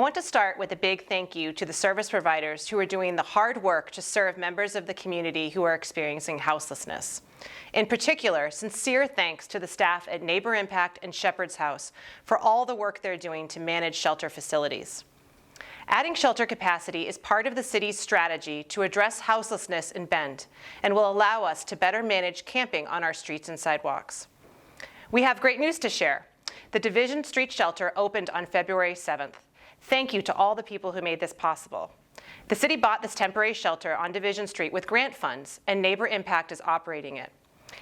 I want to start with a big thank you to the service providers who are doing the hard work to serve members of the community who are experiencing houselessness. In particular, sincere thanks to the staff at Neighbor Impact and Shepherd's House for all the work they're doing to manage shelter facilities. Adding shelter capacity is part of the city's strategy to address houselessness in Bend and will allow us to better manage camping on our streets and sidewalks. We have great news to share. The Division Street Shelter opened on February 7th. Thank you to all the people who made this possible. The city bought this temporary shelter on Division Street with grant funds, and Neighbor Impact is operating it.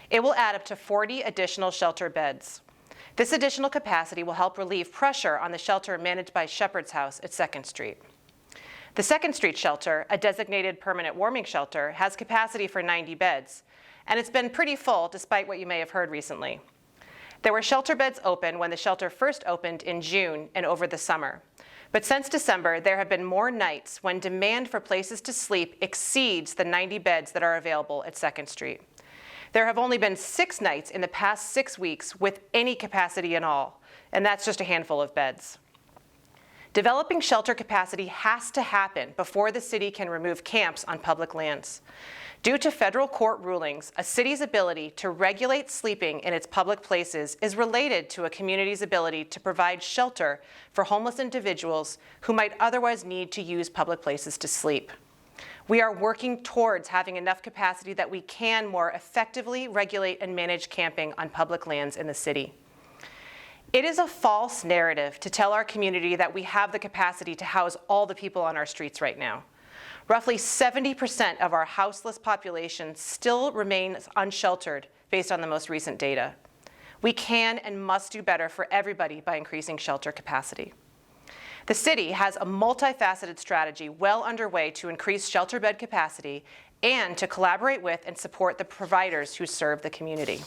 It will add up to 40 additional shelter beds. This additional capacity will help relieve pressure on the shelter managed by Shepherd's House at 2nd Street. The 2nd Street shelter, a designated permanent warming shelter, has capacity for 90 beds, and it's been pretty full despite what you may have heard recently. There were shelter beds open when the shelter first opened in June and over the summer. But since December, there have been more nights when demand for places to sleep exceeds the 90 beds that are available at 2nd Street. There have only been 6 nights in the past 6 weeks with any capacity at all, and that's just a handful of beds. Developing shelter capacity has to happen before the city can remove camps on public lands. Due to federal court rulings, a city's ability to regulate sleeping in its public places is related to a community's ability to provide shelter for homeless individuals who might otherwise need to use public places to sleep. We are working towards having enough capacity that we can more effectively regulate and manage camping on public lands in the city. It is a false narrative to tell our community that we have the capacity to house all the people on our streets right now. Roughly 70% of our houseless population still remains unsheltered based on the most recent data. We can and must do better for everybody by increasing shelter capacity. The city has a multifaceted strategy well underway to increase shelter bed capacity and to collaborate with and support the providers who serve the community.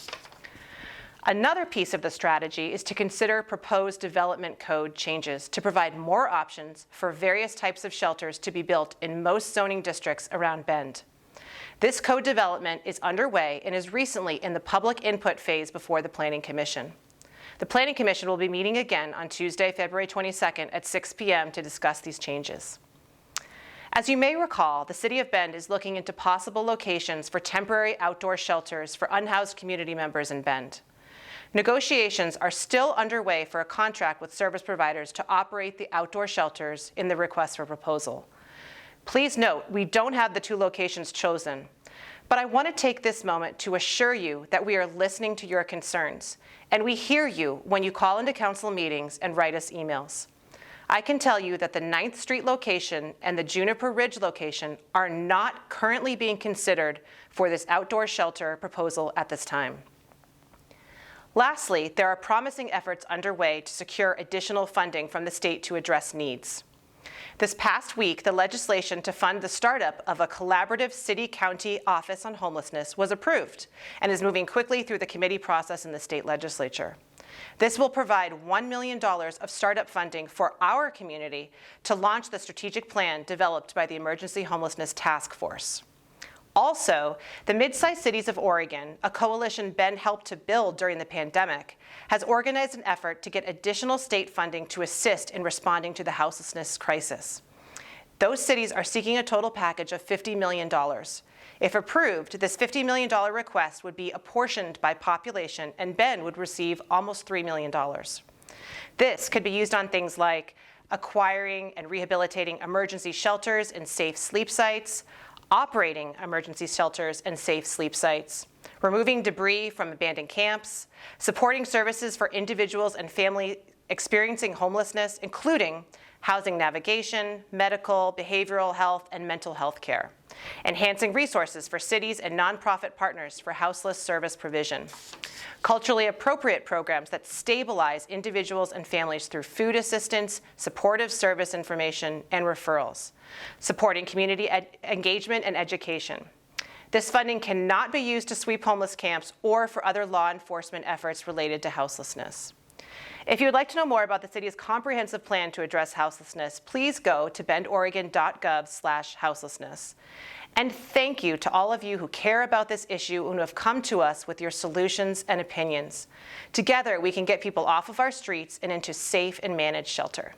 Another piece of the strategy is to consider proposed development code changes to provide more options for various types of shelters to be built in most zoning districts around Bend. This code development is underway and is recently in the public input phase before the Planning Commission. The Planning Commission will be meeting again on Tuesday, February 22nd at 6 p.m. to discuss these changes. As you may recall, the City of Bend is looking into possible locations for temporary outdoor shelters for unhoused community members in Bend. Negotiations are still underway for a contract with service providers to operate the outdoor shelters in the request for proposal. Please note, we don't have the 2 locations chosen, but I want to take this moment to assure you that we are listening to your concerns, and we hear you when you call into council meetings and write us emails. I can tell you that the 9th Street location and the Juniper Ridge location are not currently being considered for this outdoor shelter proposal at this time. Lastly, there are promising efforts underway to secure additional funding from the state to address needs. This past week, the legislation to fund the startup of a collaborative city-county office on homelessness was approved and is moving quickly through the committee process in the state legislature. This will provide $1 million of startup funding for our community to launch the strategic plan developed by the Emergency Homelessness Task Force. Also, the Mid-Sized Cities of Oregon, a coalition Bend helped to build during the pandemic, has organized an effort to get additional state funding to assist in responding to the houselessness crisis. Those cities are seeking a total package of $50 million. If approved, this $50 million request would be apportioned by population, and Bend would receive almost $3 million. This could be used on things like acquiring and rehabilitating emergency shelters and safe sleep sites, operating emergency shelters and safe sleep sites, removing debris from abandoned camps, supporting services for individuals and families experiencing homelessness, including housing navigation, medical, behavioral health, and mental health care, enhancing resources for cities and nonprofit partners for houseless service provision, culturally appropriate programs that stabilize individuals and families through food assistance, supportive service information, and referrals, supporting community engagement and education. This funding cannot be used to sweep homeless camps or for other law enforcement efforts related to houselessness. If you would like to know more about the city's comprehensive plan to address houselessness, please go to bendoregon.gov/houselessness. And thank you to all of you who care about this issue and who have come to us with your solutions and opinions. Together, we can get people off of our streets and into safe and managed shelter.